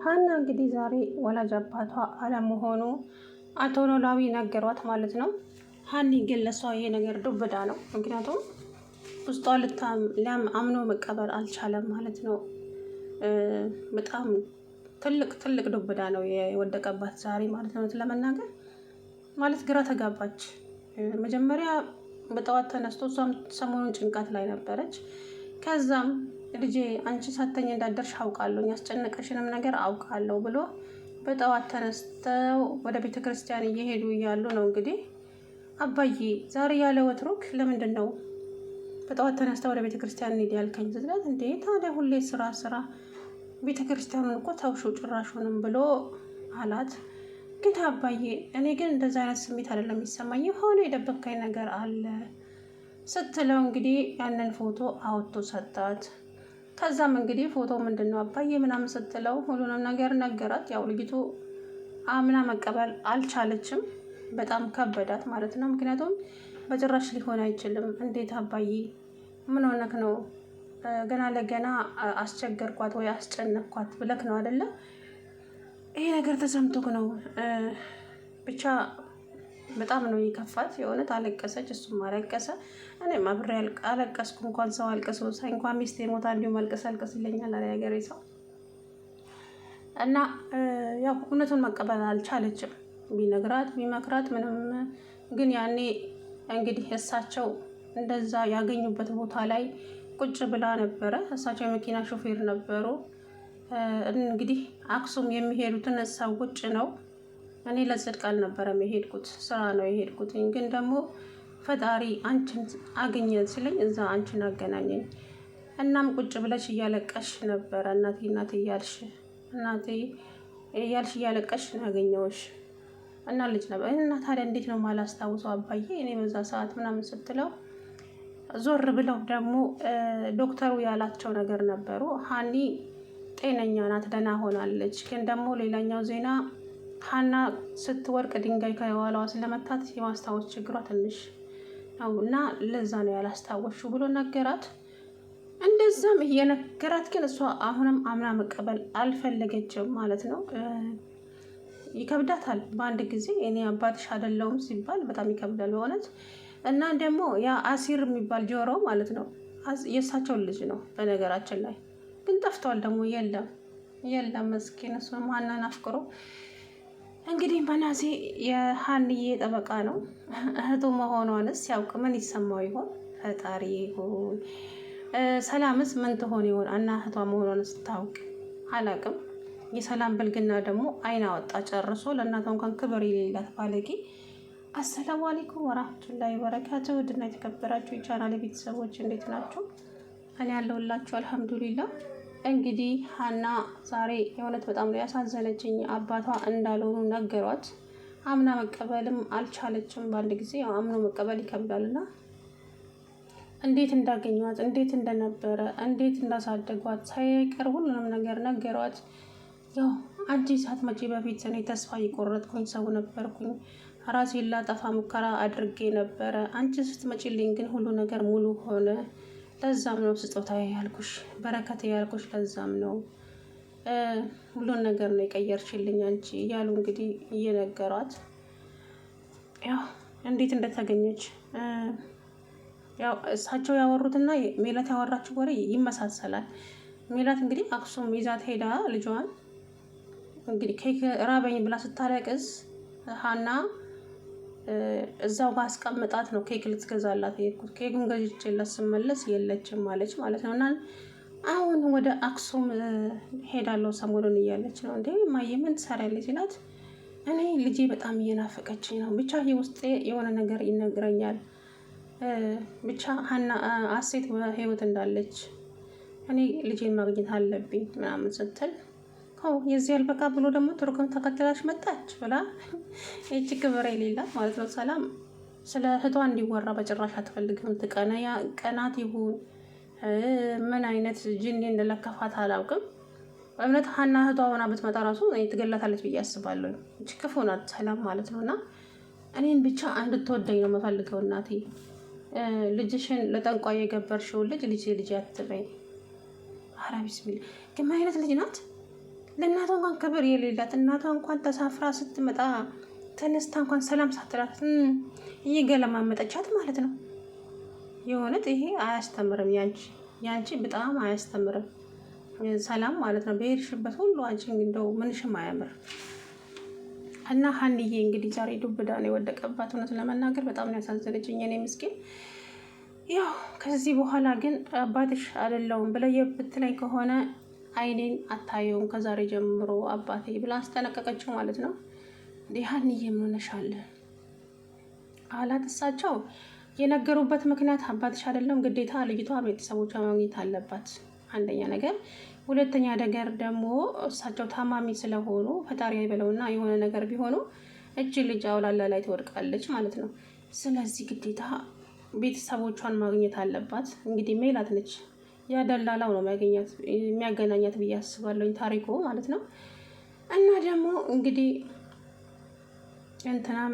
ሀና እንግዲህ ዛሬ ወላጅ አባቷ አለመሆኑ አቶ ኖላዊ ነገሯት ማለት ነው። ሀኒ ግን ለሷ ይሄ ነገር ዱብዳ ነው። ምክንያቱም ውስጧ አምኖ መቀበል አልቻለም ማለት ነው። በጣም ትልቅ ዱብዳ ነው የወደቀባት ዛሬ ማለት ነው። ለመናገር ማለት ግራ ተጋባች። መጀመሪያ በጠዋት ተነስቶ እሷም ሰሞኑን ጭንቀት ላይ ነበረች። ከዛም ልጄ አንቺ ሳተኝ እንዳደርሽ አውቃለሁ፣ ያስጨነቀሽንም ነገር አውቃለሁ ብሎ በጠዋት ተነስተው ወደ ቤተ ክርስቲያን እየሄዱ እያሉ ነው እንግዲህ አባዬ ዛሬ ያለ ወትሮክ ለምንድን ነው በጠዋት ተነስተው ወደ ቤተ ክርስቲያን እንሂድ ያልከኝ ስትላት፣ እንዴ ታዲያ ሁሌ ስራ ቤተ ክርስቲያኑን እኮ ተውሽው ጭራሹንም ብሎ አላት። ግን አባዬ እኔ ግን እንደዛ አይነት ስሜት አይደለም የሚሰማኝ፣ የሆነ የደበካኝ ነገር አለ ስትለው እንግዲህ ያንን ፎቶ አውጥቶ ሰጣት። ከዛም እንግዲህ ፎቶ ምንድን ነው አባዬ ምናምን ስትለው ሁሉንም ነገር ነገራት። ያው ልጅቱ አምና መቀበል አልቻለችም፣ በጣም ከበዳት ማለት ነው። ምክንያቱም በጭራሽ ሊሆን አይችልም፣ እንዴት አባዬ ምን ሆነክ ነው? ገና ለገና አስቸገርኳት ወይ አስጨነቅኳት ብለክ ነው አይደለ? ይሄ ነገር ተሰምቶክ ነው ብቻ በጣም ነው የከፋት። የእውነት አለቀሰች፣ እሱም አለቀሰ። እኔም አብሬ አለቀስኩ። እንኳን ሰው አልቀሰ ሳይ እንኳን ሚስቴ ሞታ እንዲሁ አልቀስ ይለኛል አለ ያገሬ ሰው። እና ያው እውነቱን መቀበል አልቻለችም። ቢነግራት ቢመክራት ምንም። ግን ያኔ እንግዲህ እሳቸው እንደዛ ያገኙበት ቦታ ላይ ቁጭ ብላ ነበረ። እሳቸው የመኪና ሾፌር ነበሩ። እንግዲህ አክሱም የሚሄዱትን ሰዎች ነው። እኔ ለጽድቅ አልነበረም የሄድኩት፣ ስራ ነው የሄድኩት። ግን ደግሞ ፈጣሪ አንቺን አገኘን ሲለኝ እዛ አንቺን አገናኘኝ። እናም ቁጭ ብለሽ እያለቀሽ ነበረ እናቴ እያልሽ እያለቀሽ ያገኘውሽ እና ልጅ ነበር። እና ታዲያ እንዴት ነው ማላስታውሰው አባዬ እኔ በዛ ሰዓት ምናምን ስትለው፣ ዞር ብለው ደግሞ ዶክተሩ ያላቸው ነገር ነበሩ። ሀኒ ጤነኛ ናት፣ ደህና ሆናለች። ግን ደግሞ ሌላኛው ዜና ሀና ስትወርቅ ድንጋይ ከኋላዋ ስለመታት የማስታወስ ችግሯ ትንሽ ነው እና ለዛ ነው ያላስታወሹ ብሎ ነገራት። እንደዛም እየነገራት ግን እሷ አሁንም አምና መቀበል አልፈለገችም ማለት ነው። ይከብዳታል። በአንድ ጊዜ እኔ አባትሽ አይደለሁም ሲባል በጣም ይከብዳል በእውነት። እና ደግሞ ያ አሲር የሚባል ጆሮ ማለት ነው የእሳቸውን ልጅ ነው በነገራችን ላይ። ግን ጠፍቷል ደግሞ የለም መስኪን። እሱም ሀናን አፍቅሮ እንግዲህ መናሴ የሀንዬ ጠበቃ ነው። እህቱ መሆኗንስ ያውቅ ምን ይሰማው ይሆን? ፈጣሪ ይሁን። ሰላምስ ምን ትሆን ይሆን? እና እህቷ መሆኗንስ ታውቅ አላቅም። የሰላም ብልግና ደግሞ አይን አወጣ ጨርሶ። ለእናቷ እንኳን ክብር የሌላት ባለጌ። አሰላሙ አለይኩም ወራህመቱላሂ ወበረካቱ። ውድና የተከበራችሁ የቻናሌ ቤተሰቦች እንዴት ናችሁ? እኔ ያለሁላችሁ አልሐምዱሊላህ። እንግዲህ ሀና ዛሬ የእውነት በጣም ነው ያሳዘነችኝ። አባቷ እንዳልሆኑ ነገሯት። አምና መቀበልም አልቻለችም። በአንድ ጊዜ አምኖ መቀበል ይከብዳልና እንዴት እንዳገኟት፣ እንዴት እንደነበረ፣ እንዴት እንዳሳደጓት ሳይቀር ሁሉንም ነገር ነገሯት። ያው አንቺ ሳትመጪ በፊት እኔ ተስፋ እየቆረጥኩኝ ሰው ነበርኩኝ። ራሴን ላጠፋ ሙከራ አድርጌ ነበረ። አንቺ ስትመጪልኝ ግን ሁሉ ነገር ሙሉ ሆነ። ለዛም ነው ስጦታ ያልኩሽ፣ በረከት ያልኩሽ። ለዛም ነው ሁሉን ነገር ነው የቀየርሽልኝ አንቺ እያሉ እንግዲህ እየነገሯት ያው እንዴት እንደተገኘች ያው እሳቸው ያወሩትና ሜላት ያወራችው ወሬ ይመሳሰላል። ሜላት እንግዲህ አክሱም ይዛት ሄዳ ልጇን እንግዲህ ኬክ ራበኝ ብላ ስታለቅስ ሀና እዛው ባስቀምጣት ነው ኬክ ልትገዛላት የሄድኩት። ኬኩን ገዝቼላት ስመለስ የለችም ማለች ማለት ነው። እና አሁን ወደ አክሱም ሄዳለሁ ሰሞኑን እያለች ነው። እንዴ ማየ ምን ትሰሪያለሽ ሲላት፣ እኔ ልጄ በጣም እየናፈቀችኝ ነው፣ ብቻ ውስጤ የሆነ ነገር ይነግረኛል፣ ብቻ ሀና አሴት በህይወት እንዳለች እኔ ልጄን ማግኘት አለብኝ ምናምን ስትል፣ የዚህ ያልበቃ ብሎ ደግሞ ቱርክም ተከትላሽ መጣች ብላ ይህች ክብር የሌላት ማለት ነው። ሰላም ስለ እህቷ እንዲወራ በጭራሽ አትፈልግም። ቀናት ይሁን ምን አይነት ጅኒ እንደለከፋት አላውቅም። በእምነት ሀና እህቷ ሆና ብትመጣ ራሱ ትገላታለች ብዬ አስባለሁ። እች ክፉ ናት ሰላም ማለት ነው። እና እኔን ብቻ እንድትወደኝ ነው የምፈልገው እናቴ። ልጅሽን ለጠንቋይ የገበርሽውን ልጅ አትበይ። ኧረ ቢስሚላህ ግን ምን አይነት ልጅ ናት? ለእናቷ እንኳን ክብር የሌላት እናቷ እንኳን ተሳፍራ ስትመጣ ተነስታ እንኳን ሰላም ሳትላት እየገለማመጠቻት ማለት ነው። የእውነት ይሄ አያስተምርም። ያንቺ በጣም አያስተምርም። ሰላም ማለት ነው በሄድሽበት ሁሉ አንቺ እንደው ምንሽም አያምር እና ሀንዬ እንግዲህ ዛሬ ዱብዳ ነው የወደቀባት። እውነት ለመናገር በጣም ነው ያሳዘነችኝ እኔ ምስኪን። ያው ከዚህ በኋላ ግን አባትሽ አይደለሁም ብለህ የብትለኝ ከሆነ አይኔን አታየውም ከዛሬ ጀምሮ አባቴ ብላ አስጠነቀቀችው ማለት ነው። እንዲህ ሀንዬ ምን ሆነሻል አላት። እሳቸው የነገሩበት ምክንያት አባትሽ አይደለም ግዴታ ልጅቷ ቤተሰቦቿ ማግኘት አለባት አንደኛ ነገር፣ ሁለተኛ ነገር ደግሞ እሳቸው ታማሚ ስለሆኑ ፈጣሪ አይበለውና የሆነ ነገር ቢሆኑ እጅ ልጅ አውላላ ላይ ትወድቃለች ማለት ነው። ስለዚህ ግዴታ ቤተሰቦቿን ማግኘት አለባት። እንግዲህ ሜላት ነች ያደላላው ነው የሚያገናኛት ብዬ አስባለሁ ታሪኩ ማለት ነው። እና ደግሞ እንግዲህ እንትናም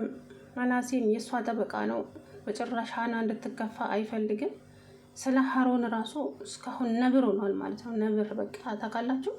መናሴም የእሷ ጠበቃ ነው። በጭራሽ ሀና እንድትከፋ አይፈልግም። ስለ ሀሮን ራሱ እስካሁን ነብር ሆኗል ማለት ነው። ነብር በቃ ታውቃላችሁ።